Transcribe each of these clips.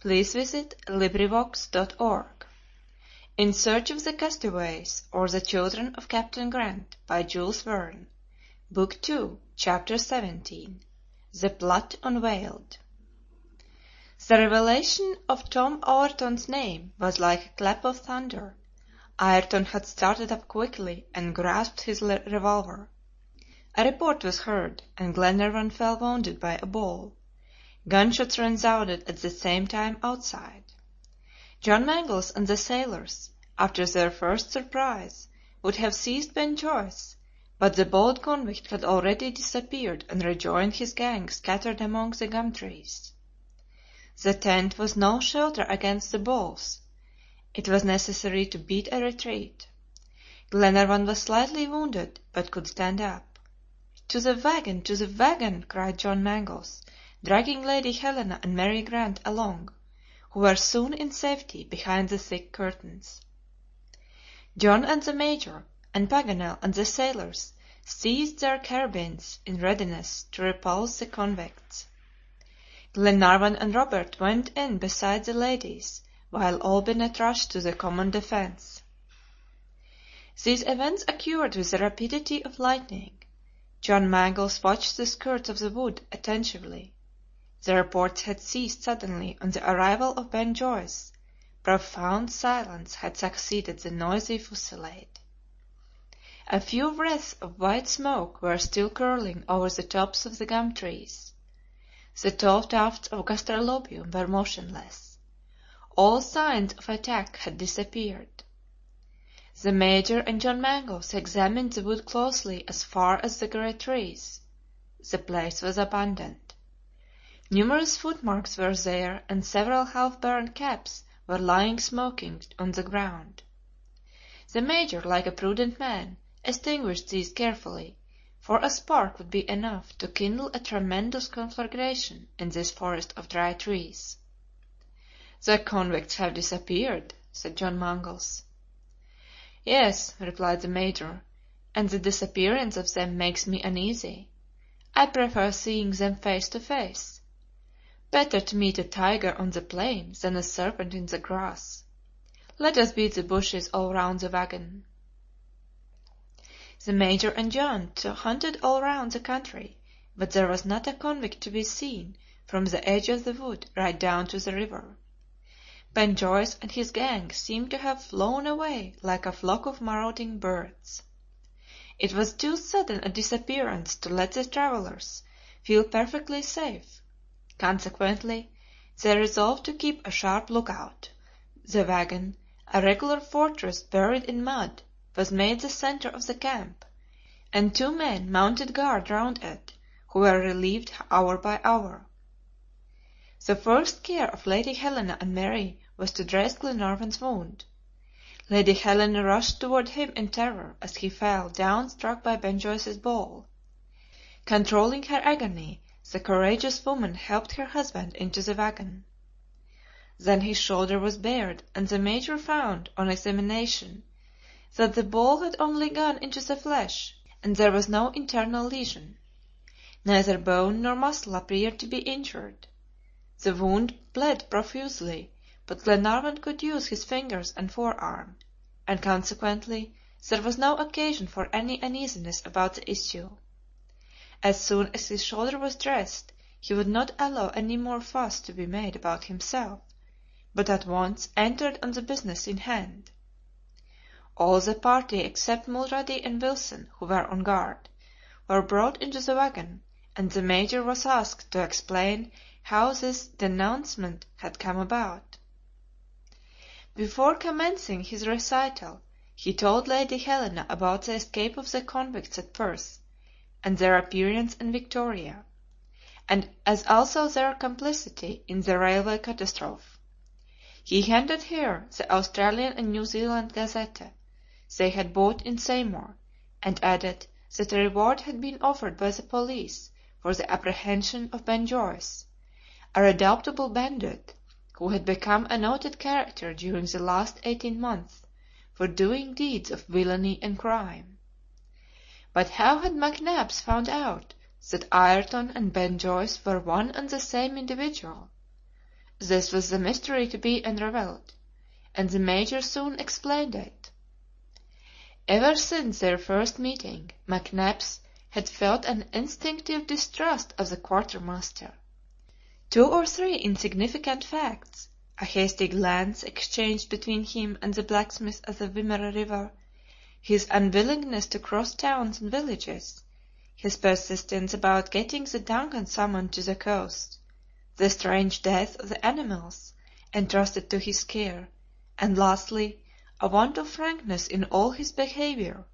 please visit LibriVox.org. In Search of the Castaways, or the Children of Captain Grant, by Jules Verne. Book 2, Chapter 17. The Plot Unveiled. The revelation of Tom Ayrton's name was like a clap of thunder. Ayrton had started up quickly and grasped his revolver. A report was heard, and Glenarvan fell wounded by a ball. Gunshots resounded at the same time outside. John Mangles and the sailors, after their first surprise, would have seized Ben Joyce, but the bold convict had already disappeared and rejoined his gang scattered among the gum trees. The tent was no shelter against the balls. It was necessary to beat a retreat. Glenarvan was slightly wounded, but could stand up. "To the wagon! To the wagon!" cried John Mangles, dragging Lady Helena and Mary Grant along, who were soon in safety behind the thick curtains. John and the Major, and Paganel and the sailors seized their carbines in readiness to repulse the convicts. Glenarvan and Robert went in beside the ladies, while all Bennet rushed to the common defense. These events occurred with the rapidity of lightning. John Mangles watched the skirts of the wood attentively. The reports had ceased suddenly on the arrival of Ben Joyce. Profound silence had succeeded the noisy fusillade. A few wreaths of white smoke were still curling over the tops of the gum trees. The tall tufts of gastrolobium were motionless. All signs of attack had disappeared. The Major and John Mangles examined the wood closely as far as the great trees. The place was abandoned. Numerous footmarks were there, and several half-burned caps were lying smoking on the ground. The Major, like a prudent man, extinguished these carefully, for a spark would be enough to kindle a tremendous conflagration in this forest of dry trees. "The convicts have disappeared," said John Mangles. "Yes," replied the Major, "and the disappearance of them makes me uneasy. I prefer seeing them face to face. Better to meet a tiger on the plain than a serpent in the grass. Let us beat the bushes all round the wagon." The Major and John hunted all round the country, but there was not a convict to be seen from the edge of the wood right down to the river. Ben Joyce and his gang seemed to have flown away like a flock of marauding birds. It was too sudden a disappearance to let the travelers feel perfectly safe. Consequently, they resolved to keep a sharp lookout. The wagon, a regular fortress buried in mud, was made the center of the camp, and 2 men mounted guard round it, who were relieved hour by hour. The first care of Lady Helena and Mary was to dress Glenarvan's wound. Lady Helena rushed toward him in terror as he fell down struck by Ben Joyce's ball. Controlling her agony, the courageous woman helped her husband into the wagon. Then his shoulder was bared, and the Major found, on examination, that the ball had only gone into the flesh, and there was no internal lesion. Neither bone nor muscle appeared to be injured. The wound bled profusely, but Glenarvan could use his fingers and forearm, and consequently there was no occasion for any uneasiness about the issue. As soon as his shoulder was dressed, he would not allow any more fuss to be made about himself, but at once entered on the business in hand. All the party except Mulrady and Wilson, who were on guard, were brought into the wagon, and the Major was asked to explain how this denouncement had come about. Before commencing his recital, he told Lady Helena about the escape of the convicts at Perth, and their appearance in Victoria, and as also their complicity in the railway catastrophe. He handed her the Australian and New Zealand Gazette they had bought in Seymour, and added that a reward had been offered by the police for the apprehension of Ben Joyce, a redoubtable bandit, who had become a noted character during the last 18 months for doing deeds of villainy and crime. But how had McNabbs found out that Ayrton and Ben Joyce were one and the same individual? This was the mystery to be unravelled, and the Major soon explained it. Ever since their first meeting, McNabbs had felt an instinctive distrust of the quartermaster. Two or three insignificant facts, a hasty glance exchanged between him and the blacksmith at the Wimmera River, his unwillingness to cross towns and villages, his persistence about getting the DUNCAN summoned to the coast, the strange death of the animals entrusted to his care, and lastly, a want of frankness in all his behavior,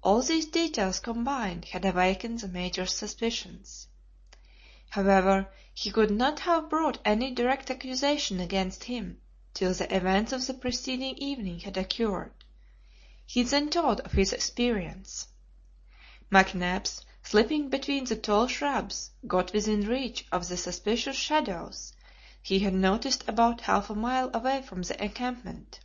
all these details combined had awakened the Major's suspicions. However, he could not have brought any direct accusation against him till the events of the preceding evening had occurred. He then told of his experience. McNabbs, slipping between the tall shrubs, got within reach of the suspicious shadows he had noticed about half a mile away from the encampment.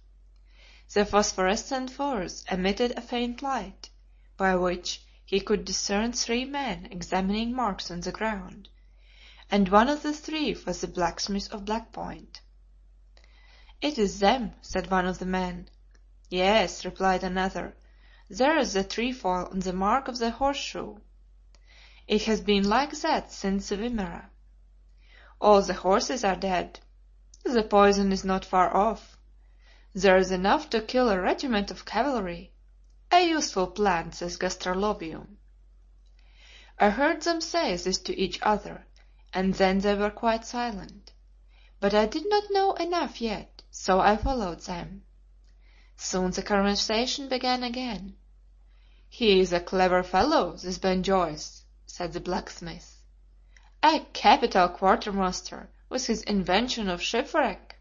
The phosphorescent firs emitted a faint light, by which he could discern three men examining marks on the ground, and one of the three was the blacksmith of Black Point. "It is them," said one of the men. "Yes," replied another, "there is the trefoil on the mark of the horseshoe. It has been like that since the Wimmera. All the horses are dead. The poison is not far off. There is enough to kill a regiment of cavalry. A useful plant, this gastrolobium." I heard them say this to each other, and then they were quite silent. But I did not know enough yet, so I followed them. Soon the conversation began again. "He is a clever fellow, this Ben Joyce," said the blacksmith. "A capital quartermaster, with his invention of shipwreck.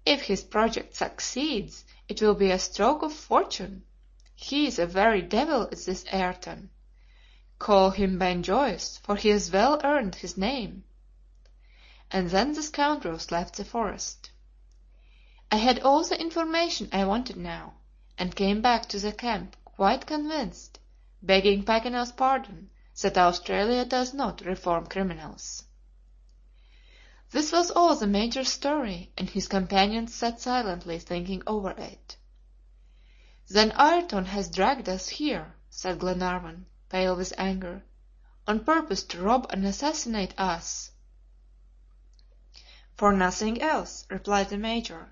If his project succeeds, it will be a stroke of fortune. He is a very devil, is this Ayrton. Call him Ben Joyce, for he has well earned his name." And then the scoundrels left the forest. I had all the information I wanted now, and came back to the camp quite convinced, begging Paganel's pardon, that Australia does not reform criminals. This was all the Major's story, and his companions sat silently thinking over it. "Then Ayrton has dragged us here," said Glenarvan, pale with anger, "on purpose to rob and assassinate us." "For nothing else," replied the Major,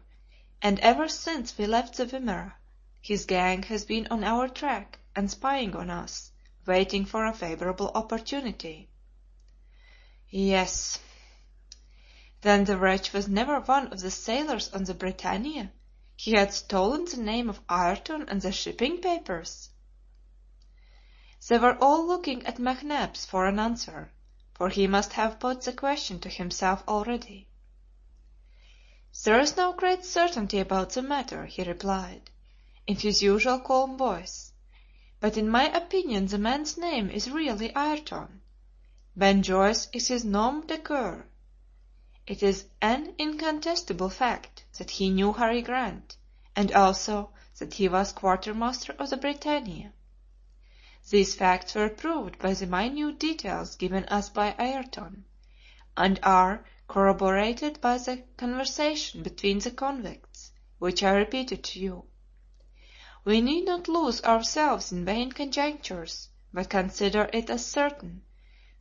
"and ever since we left the Wimmera, his gang has been on our track and spying on us, waiting for a favorable opportunity." "Yes." "Then the wretch was never one of the sailors on the BRITANNIA? He had stolen the name of Ayrton and the shipping papers?" They were all looking at McNabbs for an answer, for he must have put the question to himself already. "There is no great certainty about the matter," he replied, in his usual calm voice, "but in my opinion the man's name is really Ayrton. Ben Joyce is his nom de guerre. It is an incontestable fact that he knew Harry Grant, and also that he was quartermaster of the BRITANNIA. These facts were proved by the minute details given us by Ayrton, and are corroborated by the conversation between the convicts, which I repeated to you. We need not lose ourselves in vain conjectures, but consider it as certain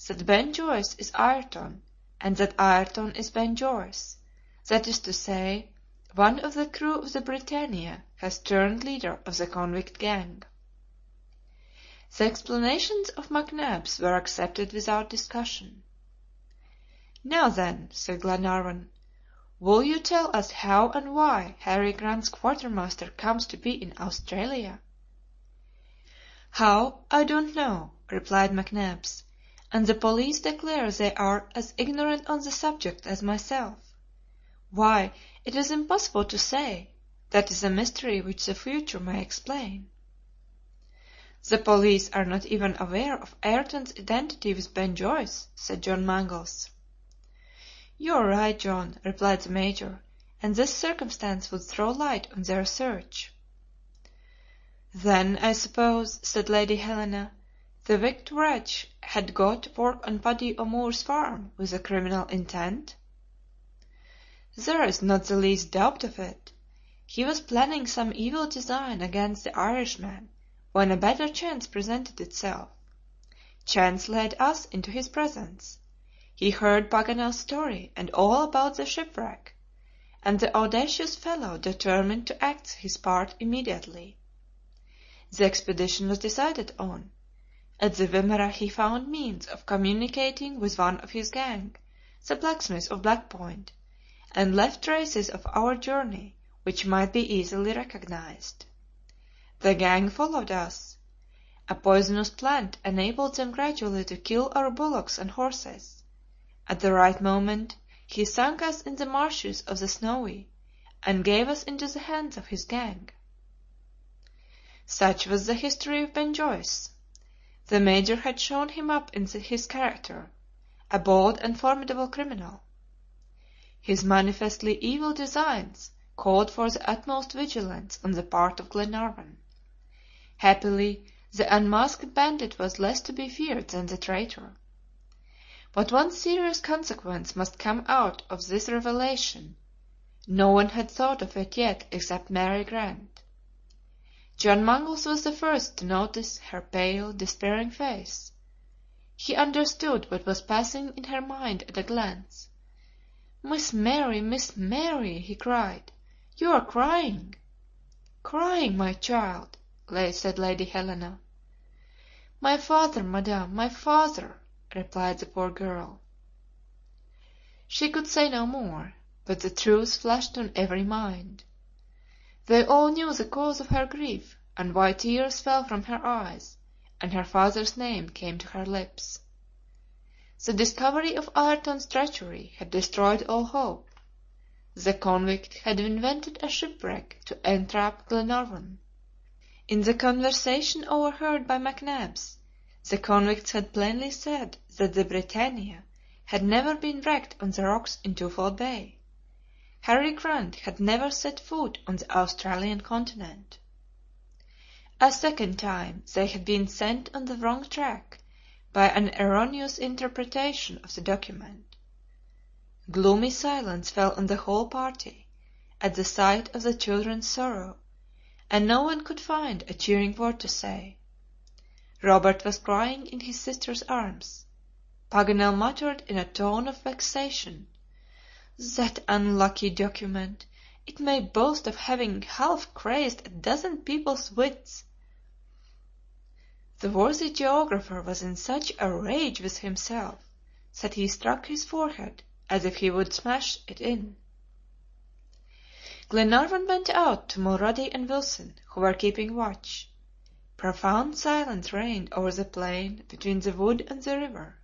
that Ben Joyce is Ayrton, and that Ayrton is Ben Joyce, that is to say, one of the crew of the BRITANNIA has turned leader of the convict gang." The explanations of McNabbs were accepted without discussion. "Now then," said Glenarvan, "will you tell us how and why Harry Grant's quartermaster comes to be in Australia?" "How, I don't know," replied McNabbs, "and the police declare they are as ignorant on the subject as myself. Why, it is impossible to say. That is a mystery which the future may explain." "The police are not even aware of Ayrton's identity with Ben Joyce," said John Mangles. "You are right, John," replied the Major, "and this circumstance would throw light on their search." "Then, I suppose," said Lady Helena, "the wicked wretch had got to work on Paddy O'Moore's farm with a criminal intent?" There is not the least doubt of it. He was planning some evil design against the Irishman when a better chance presented itself. Chance led us into his presence. He heard Paganel's story and all about the shipwreck, and the audacious fellow determined to act his part immediately. The expedition was decided on. At the Wimmera he found means of communicating with one of his gang, the blacksmith of Black Point, and left traces of our journey which might be easily recognized. The gang followed us. A poisonous plant enabled them gradually to kill our bullocks and horses. At the right moment he sunk us in the marshes of the Snowy, and gave us into the hands of his gang. Such was the history of Ben Joyce. The Major had shown him up in his character, a bold and formidable criminal. His manifestly evil designs called for the utmost vigilance on the part of Glenarvan. Happily, the unmasked bandit was less to be feared than the traitor. But one serious consequence must come out of this revelation. No one had thought of it yet except Mary Grant. John Mangles was the first to notice her pale, despairing face. He understood what was passing in her mind at a glance. Miss Mary," he cried, "you are crying." "Crying, my child," said Lady Helena. "My father, madame, my father," replied the poor girl. She could say no more, but the truth flashed on every mind. They all knew the cause of her grief, and why tears fell from her eyes, and her father's name came to her lips. The discovery of Ayrton's treachery had destroyed all hope. The convict had invented a shipwreck to entrap Glenarvan. In the conversation overheard by McNabbs, the convicts had plainly said that the BRITANNIA had never been wrecked on the rocks in Twofold Bay. Harry Grant had never set foot on the Australian continent. A second time they had been sent on the wrong track by an erroneous interpretation of the document. Gloomy silence fell on the whole party at the sight of the children's sorrow, and no one could find a cheering word to say. Robert was crying in his sister's arms. Paganel muttered in a tone of vexation, "That unlucky document! It may boast of having half crazed a dozen people's wits." The worthy geographer was in such a rage with himself that he struck his forehead as if he would smash it in. Glenarvan went out to Mulrady and Wilson, who were keeping watch. Profound silence reigned over the plain between the wood and the river.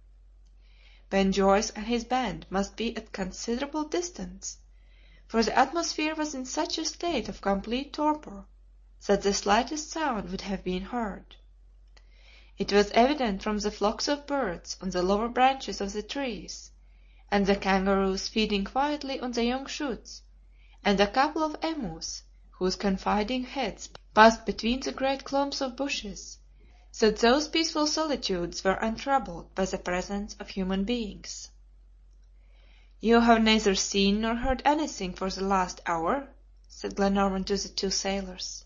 Ben Joyce and his band must be at considerable distance, for the atmosphere was in such a state of complete torpor that the slightest sound would have been heard. It was evident from the flocks of birds on the lower branches of the trees, and the kangaroos feeding quietly on the young shoots, and a couple of emus whose confiding heads passed between the great clumps of bushes, that those peaceful solitudes were untroubled by the presence of human beings. "You have neither seen nor heard anything for the last hour?" said Glenarvan to the two sailors.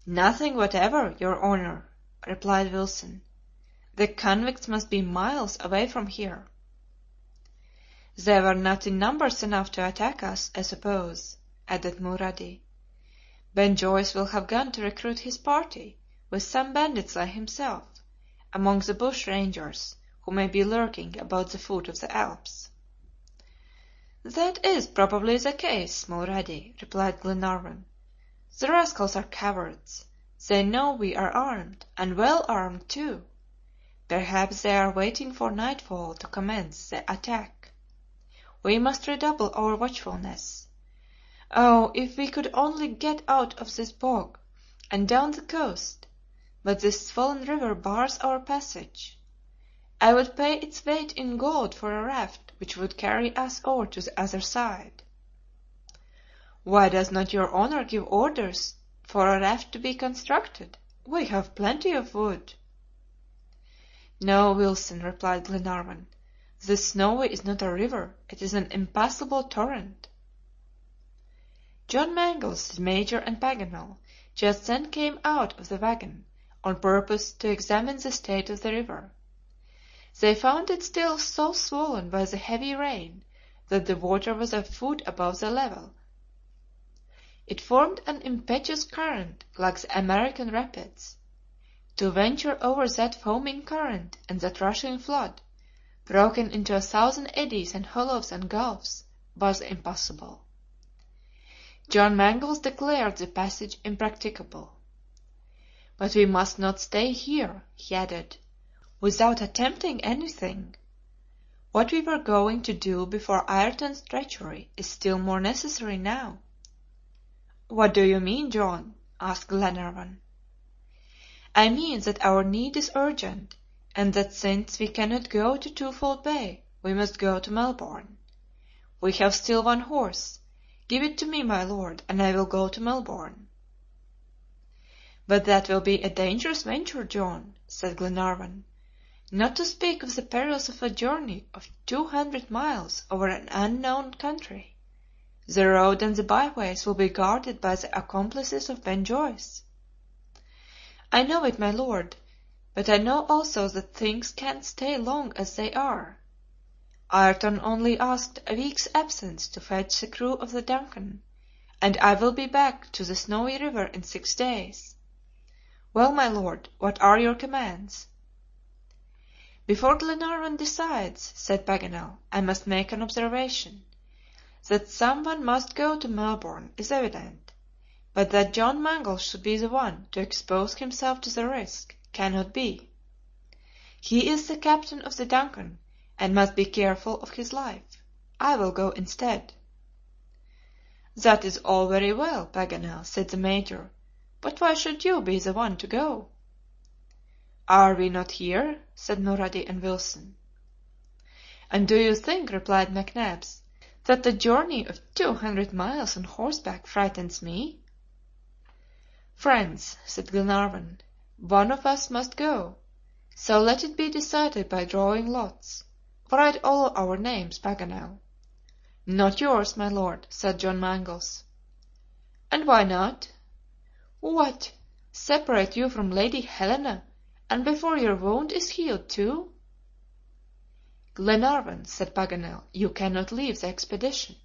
"Nothing whatever, your honor," replied Wilson. "The convicts must be miles away from here." "They were not in numbers enough to attack us, I suppose," added Mulrady. "Ben Joyce will have gone to recruit his party, with some bandits like himself, among the bush rangers, who may be lurking about the foot of the Alps." "That is probably the case, Mulrady," replied Glenarvan. "The rascals are cowards. They know we are armed, and well armed too. Perhaps they are waiting for nightfall to commence the attack. We must redouble our watchfulness. Oh, if we could only get out of this bog, and down the coast! But this swollen river bars our passage. I would pay its weight in gold for a raft which would carry us over to the other side." "Why does not your honor give orders for a raft to be constructed? We have plenty of wood." "No, Wilson," replied Glenarvan. "The Snowy is not a river, it is an impassable torrent. John Mangles, the Major, and Paganel just then came out of the wagon, on purpose to examine the state of the river. They found it still so swollen by the heavy rain that the water was a foot above the level. It formed an impetuous current like the American rapids. To venture over that foaming current and that rushing flood, broken into 1,000 eddies and hollows and gulfs, was impossible. John Mangles declared the passage impracticable. "But we must not stay here," he added, "without attempting anything. What we were going to do before Ayrton's treachery is still more necessary now." "What do you mean, John?" asked Glenarvan. "I mean that our need is urgent, and that since we cannot go to Twofold Bay, we must go to Melbourne. We have still one horse. Give it to me, my Lord, and I will go to Melbourne." "But that will be a dangerous venture, John," said Glenarvan, "not to speak of the perils of a journey of 200 miles over an unknown country. The road and the byways will be guarded by the accomplices of Ben Joyce." "I know it, my Lord, but I know also that things can't stay long as they are. Ayrton only asked a week's absence to fetch the crew of the DUNCAN, and I will be back to the Snowy River in 6 days. Well, my Lord, what are your commands?" "Before Glenarvan decides," said Paganel, "I must make an observation. That some one must go to Melbourne is evident, but that John Mangles should be the one to expose himself to the risk cannot be. He is the captain of the DUNCAN, and must be careful of his life. I will go instead." "That is all very well, Paganel," said the Major, "but why should you be the one to go?" "Are we not here?" said Mulrady and Wilson. "And do you think," replied McNabbs, "that a journey of 200 miles on horseback frightens me?" "Friends," said Glenarvan, "one of us must go, so let it be decided by drawing lots. Write all our names, Paganel." "Not yours, my Lord," said John Mangles. "And why not?" "What! Separate you from Lady Helena, and before your wound is healed, too?" "Glenarvan," said Paganel, "you cannot leave the expedition."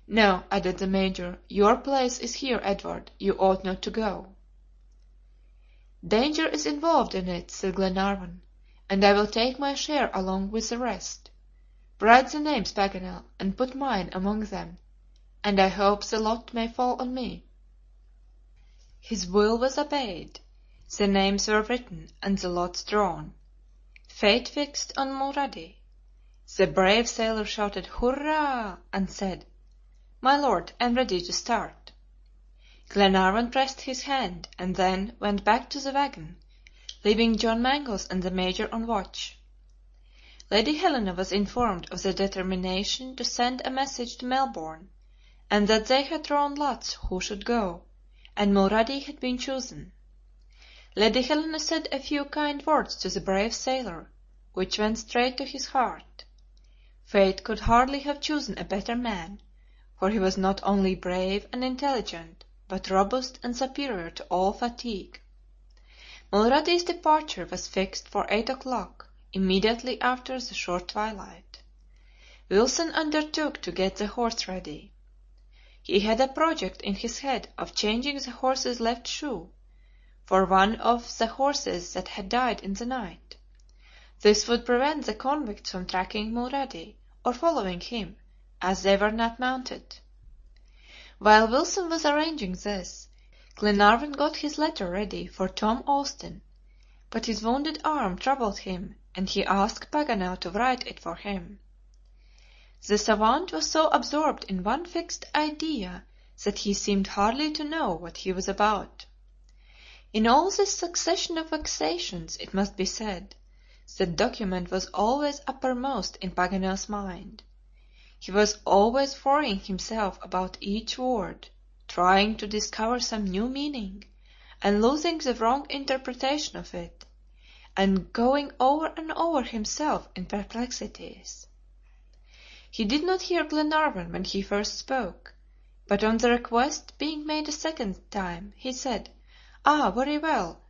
"No," added the Major, "your place is here, Edward. You ought not to go." "Danger is involved in it," said Glenarvan, "and I will take my share along with the rest. Write the names, Paganel, and put mine among them, and I hope the lot may fall on me." His will was obeyed. The names were written and the lots drawn. Fate fixed on Mulrady. The brave sailor shouted "Hurrah!" and said, "My Lord, I am ready to start." Glenarvan pressed his hand, and then went back to the wagon, leaving John Mangles and the Major on watch. Lady Helena was informed of the determination to send a message to Melbourne, and that they had drawn lots who should go, and Mulrady had been chosen. Lady Helena said a few kind words to the brave sailor, which went straight to his heart. Fate could hardly have chosen a better man, for he was not only brave and intelligent, but robust and superior to all fatigue. Mulrady's departure was fixed for 8 o'clock, immediately after the short twilight. Wilson undertook to get the horse ready. He had a project in his head of changing the horse's left shoe for one of the horses that had died in the night. This would prevent the convicts from tracking Mulrady, or following him, as they were not mounted. While Wilson was arranging this, Glenarvan got his letter ready for Tom Austin, but his wounded arm troubled him, and he asked Paganel to write it for him. The savant was so absorbed in one fixed idea that he seemed hardly to know what he was about. In all this succession of vexations, it must be said, the document was always uppermost in Paganel's mind. He was always worrying himself about each word, trying to discover some new meaning, and losing the wrong interpretation of it, and going over and over himself in perplexities. He did not hear Glenarvan when he first spoke, but on the request being made a second time, he said, "Ah, very well,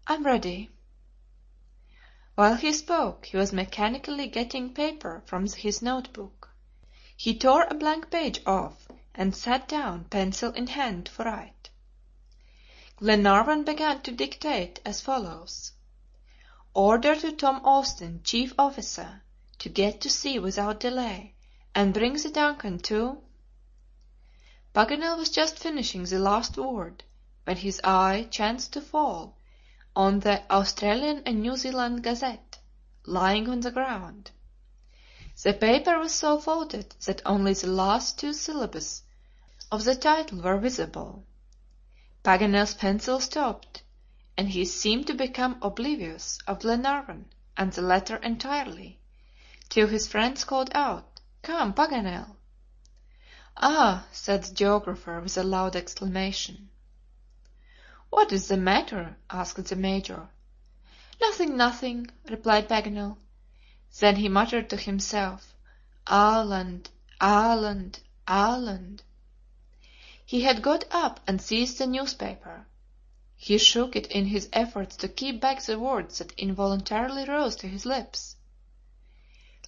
I'm ready." While he spoke, he was mechanically getting paper from his notebook. He tore a blank page off, and sat down, pencil in hand, to write. Glenarvan began to dictate as follows: "Order to Tom Austin, Chief Officer, to get to sea without delay, and bring the DUNCAN to—" Paganel was just finishing the last word, when his eye chanced to fall on the Australian and New Zealand Gazette, lying on the ground. The paper was so folded that only the last two syllables of the title were visible. Paganel's pencil stopped, and he seemed to become oblivious of Glenarvan and the letter entirely, till his friends called out, "Come, Paganel!" "Ah!" said the geographer, with a loud exclamation. "What is the matter?" asked the Major. "Nothing, nothing," replied Paganel. Then he muttered to himself, "Aland, Aland, Aland." He had got up and seized the newspaper. He shook it in his efforts to keep back the words that involuntarily rose to his lips.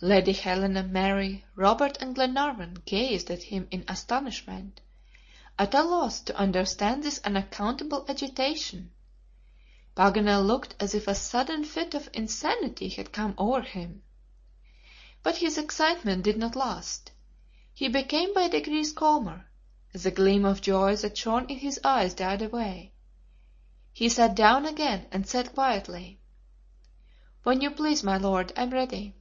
Lady Helena, Mary, Robert, and Glenarvan gazed at him in astonishment, at a loss to understand this unaccountable agitation. Paganel looked as if a sudden fit of insanity had come over him. But his excitement did not last. He became by degrees calmer. The gleam of joy that shone in his eyes died away. He sat down again and said quietly, "When you please, my Lord, I am ready."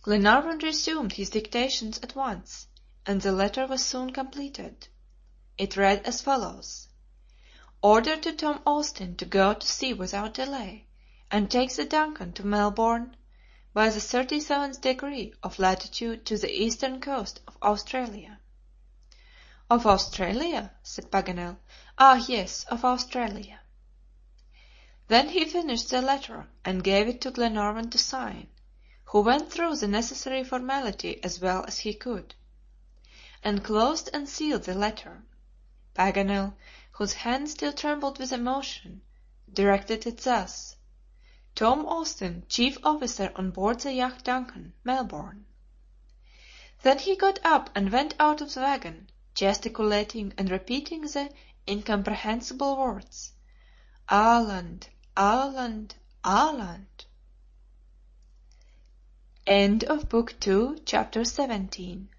Glenarvan resumed his dictations at once, and the letter was soon completed. It read as follows: "Order to Tom Austin to go to sea without delay, and take the DUNCAN to Melbourne by the 37th degree of latitude to the eastern coast of Australia." "Of Australia?" said Paganel. "Ah, yes, of Australia." Then he finished the letter and gave it to Glenarvan to sign, who went through the necessary formality as well as he could, and closed and sealed the letter. Paganel, whose hand still trembled with emotion, directed it thus: "Tom Austin, Chief Officer on board the yacht DUNCAN, Melbourne." Then he got up and went out of the wagon, gesticulating and repeating the incomprehensible words, "Aland, Aland, Aland." End of Book 2, Chapter 17.